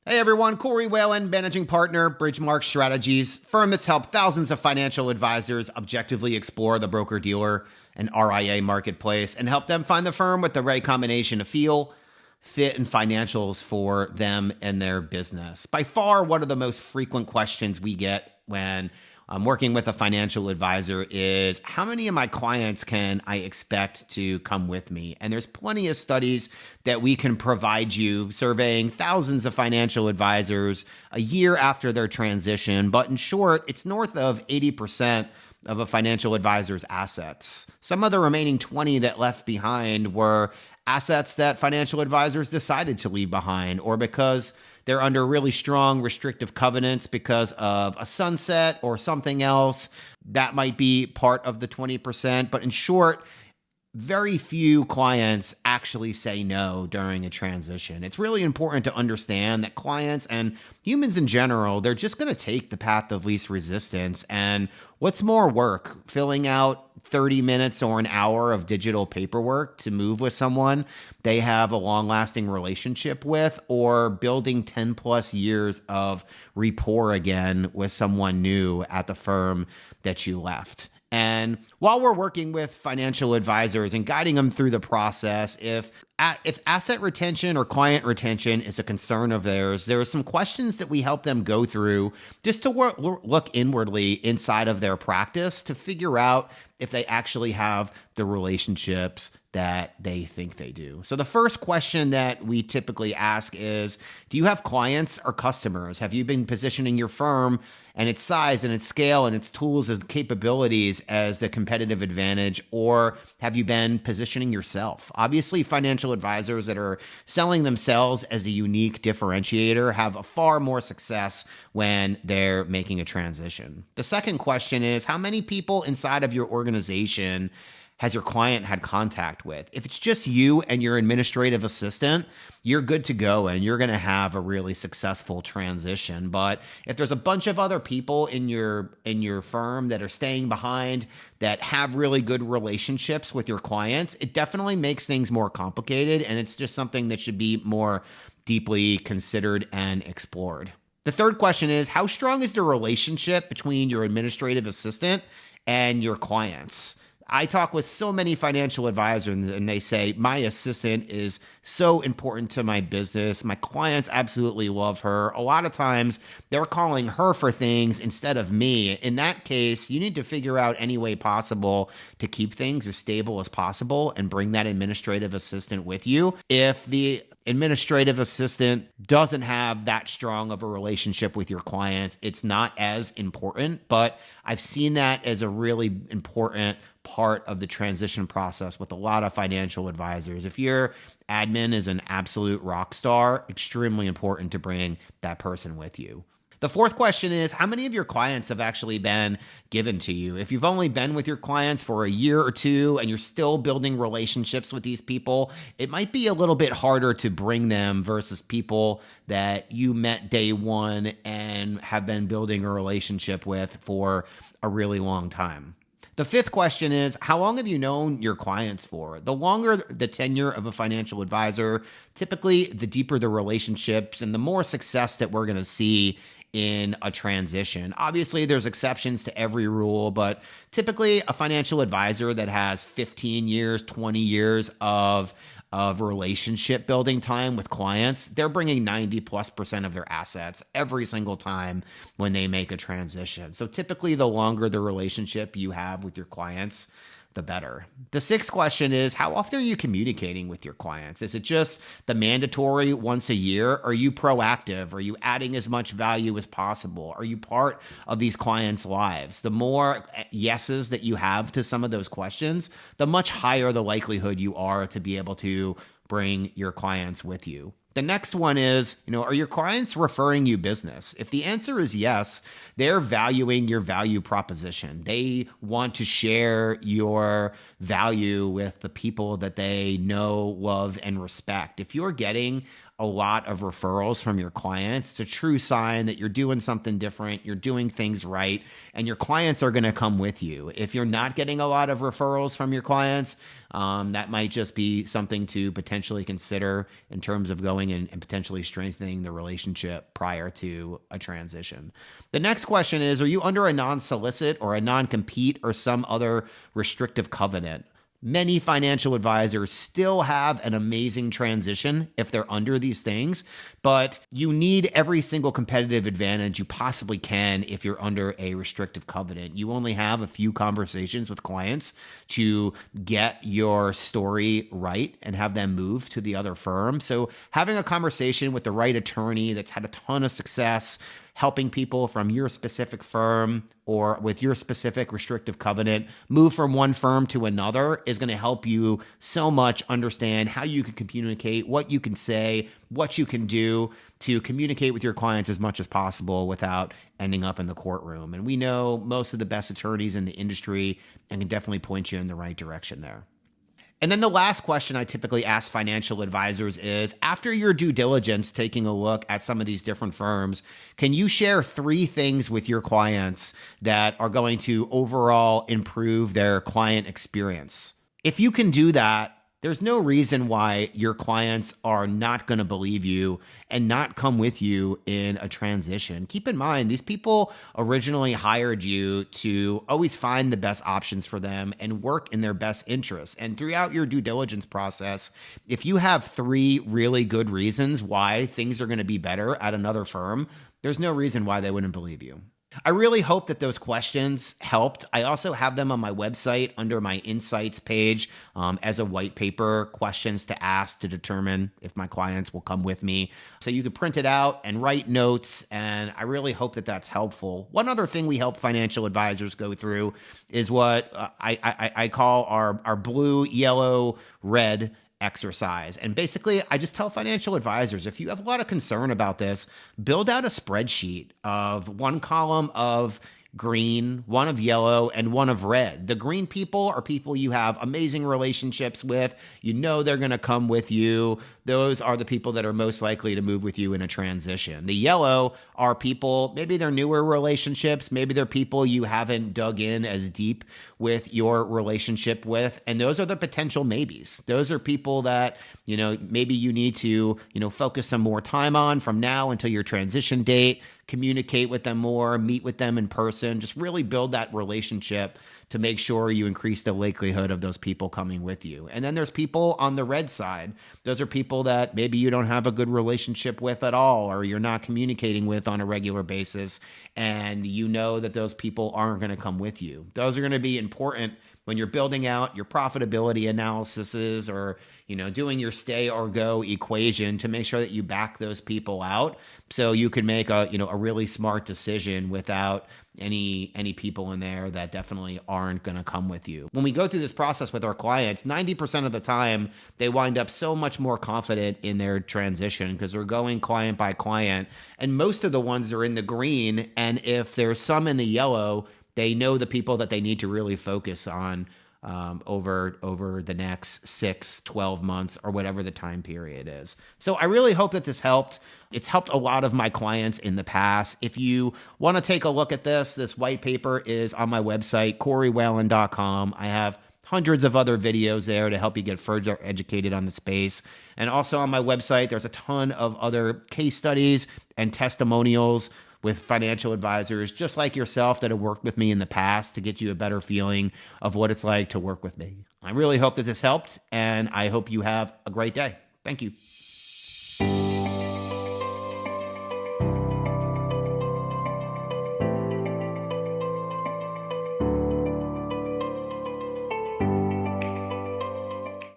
Hey everyone, Corey Walen, managing partner, Bridgemark Strategies, firm that's helped thousands of financial advisors objectively explore the broker-dealer and RIA marketplace and help them find the firm with the right combination of feel, fit, and financials for them and their business. By far, one of the most frequent questions we get when I'm working with a financial advisor is, how many of my clients can I expect to come with me? And there's plenty of studies that we can provide you surveying thousands of financial advisors a year after their transition. But in short, it's north of 80% of a financial advisor's assets. Some of the remaining 20 that left behind were assets that financial advisors decided to leave behind, or because they're under really strong restrictive covenants because of a sunset or something else. That might be part of the 20%. But in short, very few clients actually say no during a transition. It's really important to understand that clients and humans in general, they're just going to take the path of least resistance. And what's more work, filling out 30 minutes or an hour of digital paperwork to move with someone they have a long-lasting relationship with, or building 10 plus years of rapport again with someone new at the firm that you left? And while we're working with financial advisors and guiding them through the process, if asset retention or client retention is a concern of theirs, there are some questions that we help them go through just to look inwardly inside of their practice to figure out if they actually have the relationships that they think they do. So the first question that we typically ask is, do you have clients or customers? Have you been positioning your firm and its size and its scale and its tools and capabilities as the competitive advantage, or have you been positioning yourself? Obviously, financial advisors that are selling themselves as a unique differentiator have a far more success when they're making a transition. The second question is, how many people inside of your organization has your client had contact with? If it's just you and your administrative assistant, you're good to go and you're going to have a really successful transition. But if there's a bunch of other people in your firm that are staying behind that have really good relationships with your clients, it definitely makes things more complicated, and it's just something that should be more deeply considered and explored. The third question is, how strong is the relationship between your administrative assistant and your clients? I talk with so many financial advisors and they say, my assistant is so important to my business. My clients absolutely love her. A lot of times they're calling her for things instead of me. In that case, you need to figure out any way possible to keep things as stable as possible and bring that administrative assistant with you. If the administrative assistant doesn't have that strong of a relationship with your clients, it's not as important. But I've seen that as a really important part of the transition process with a lot of financial advisors. If your admin is an absolute rock star, extremely important to bring that person with you. The fourth question is, how many of your clients have actually been given to you? If you've only been with your clients for a year or two and you're still building relationships with these people, it might be a little bit harder to bring them versus people that you met day one and have been building a relationship with for a really long time. The fifth question is, how long have you known your clients for? The longer the tenure of a financial advisor, typically the deeper the relationships and the more success that we're going to see in a transition. Obviously, there's exceptions to every rule, but typically a financial advisor that has 15 years, 20 years of relationship building time with clients, they're bringing 90+% of their assets every single time when they make a transition. So typically, the longer the relationship you have with your clients, the better. The sixth question is, how often are you communicating with your clients? Is it just the mandatory once a year? Are you proactive? Are you adding as much value as possible? Are you part of these clients' lives? The more yeses that you have to some of those questions, the much higher the likelihood you are to be able to bring your clients with you. The next one is, are your clients referring you business? If the answer is yes, they're valuing your value proposition. They want to share your value with the people that they know, love, and respect. If you're getting a lot of referrals from your clients, it's a true sign that you're doing something different, you're doing things right, and your clients are going to come with you. If you're not getting a lot of referrals from your clients, that might just be something to potentially consider in terms of going and potentially strengthening the relationship prior to a transition. The next question is, are you under a non-solicit or a non-compete or some other restrictive covenant? Many financial advisors still have an amazing transition if they're under these things, but you need every single competitive advantage you possibly can if you're under a restrictive covenant. You only have a few conversations with clients to get your story right and have them move to the other firm. So having a conversation with the right attorney that's had a ton of success helping people from your specific firm or with your specific restrictive covenant move from one firm to another is going to help you so much understand how you can communicate, what you can say, what you can do to communicate with your clients as much as possible without ending up in the courtroom. And we know most of the best attorneys in the industry and can definitely point you in the right direction there. And then the last question I typically ask financial advisors is, after your due diligence, taking a look at some of these different firms, can you share 3 things with your clients that are going to overall improve their client experience? If you can do that, there's no reason why your clients are not going to believe you and not come with you in a transition. Keep in mind, these people originally hired you to always find the best options for them and work in their best interests. And throughout your due diligence process, if you have 3 really good reasons why things are going to be better at another firm, there's no reason why they wouldn't believe you. I really hope that those questions helped. I also have them on my website under my insights page as a white paper, questions to ask to determine if my clients will come with me. So you can print it out and write notes, and I really hope that that's helpful. One other thing we help financial advisors go through is what I call our blue, yellow, red exercise. And basically, I just tell financial advisors, if you have a lot of concern about this, build out a spreadsheet of 1 column of green, 1 of yellow, and 1 of red. The green people are people you have amazing relationships with. You know they're going to come with you. Those are the people that are most likely to move with you in a transition. The yellow are people, maybe they're newer relationships, maybe they're people you haven't dug in as deep with your relationship with, and those are the potential maybes. Those are people that, maybe you need to, focus some more time on from now until your transition date, communicate with them more, meet with them in person, just really build that relationship to make sure you increase the likelihood of those people coming with you. And then there's people on the red side. Those are people that maybe you don't have a good relationship with at all, or you're not communicating with on a regular basis, and you know that those people aren't going to come with you. Those are going to be important when you're building out your profitability analyses or, doing your stay or go equation to make sure that you back those people out so you can make a really smart decision without any people in there that definitely aren't going to come with you. When we go through this process with our clients, 90% of the time, they wind up so much more confident in their transition because we're going client by client. And most of the ones are in the green. And if there's some in the yellow, they know the people that they need to really focus on over the next 6, 12 months or whatever the time period is. So I really hope that this helped. It's helped a lot of my clients in the past. If you want to take a look at this white paper is on my website, CoreyWalen.com. I have hundreds of other videos there to help you get further educated on the space. And also on my website, there's a ton of other case studies and testimonials with financial advisors just like yourself that have worked with me in the past to get you a better feeling of what it's like to work with me. I really hope that this helped, and I hope you have a great day. Thank you.